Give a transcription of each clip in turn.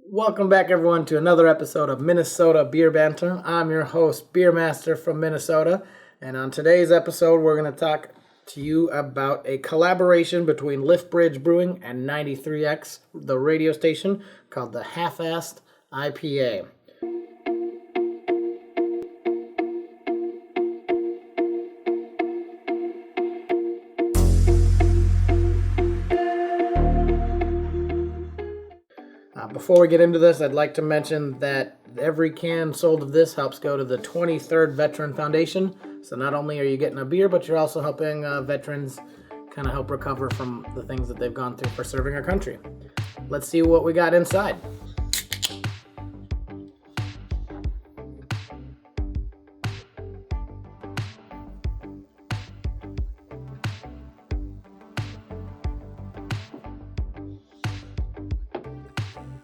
Welcome back, everyone, to another episode of Minnesota Beer Banter. I'm your host, Beer Master from Minnesota, and on today's episode, we're going to talk to you about a collaboration between Bridge Brewing and 93X, the radio station, called the Half-Assed IPA. Before we get into this, I'd like to mention that every can sold of this helps go to the 23rd Veteran Foundation. So not only are you getting a beer, but you're also helping veterans kind of help recover from the things that they've gone through for serving our country. Let's see what we got inside.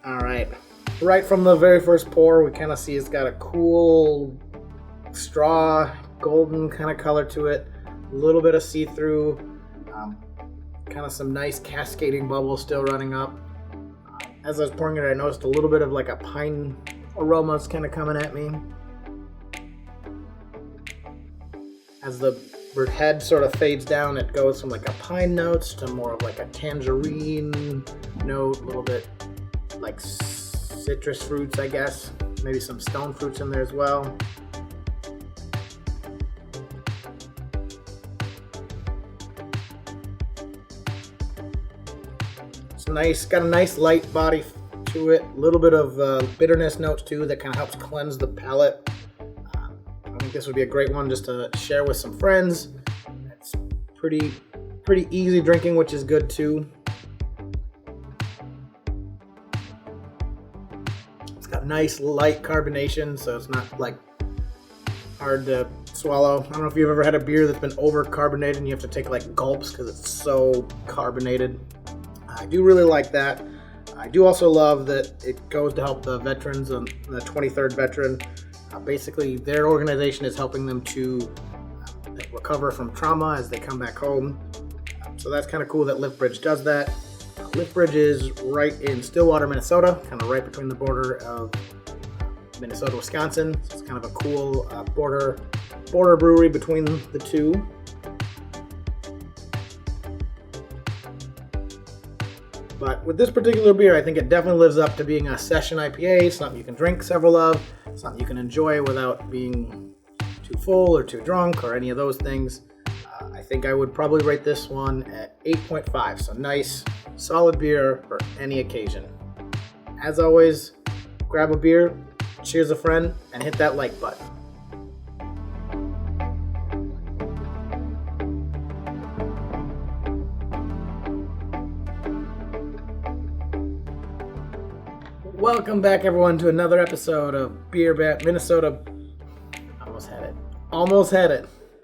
Alright, right from the very first pour, we kind of see it's got a cool straw, golden kind of color to it, a little bit of see-through, kind of some nice cascading bubbles still running up. As I was pouring it, I noticed a little bit of like a pine aromas kind of coming at me. As the head sort of fades down, it goes from like a pine notes to more of like a tangerine note, a little bit like citrus fruits, I guess. Maybe some stone fruits in there as well. It's nice, got a nice light body to it. A little bit of bitterness notes too that kind of helps cleanse the palate. I think this would be a great one just to share with some friends. It's pretty easy drinking, which is good too. Got nice light carbonation, so it's not like hard to swallow. I don't know if you've ever had a beer that's been over carbonated and you have to take like gulps because it's so carbonated. I do really like that. I do also love that it goes to help the veterans, the 23rd veteran. Basically, their organization is helping them to recover from trauma as they come back home. So that's kind of cool that LiftBridge does that. LiftBridge is right in Stillwater, Minnesota, kind of right between the border of Minnesota, Wisconsin. So it's kind of a cool border brewery between the two. But with this particular beer, I think it definitely lives up to being a session IPA, something you can drink several of, something you can enjoy without being too full or too drunk or any of those things. I think I would probably rate this one at 8.5, so nice, solid beer for any occasion. As always, grab a beer, cheers a friend, and hit that like button. Welcome back, everyone, to another episode of Minnesota. Almost had it.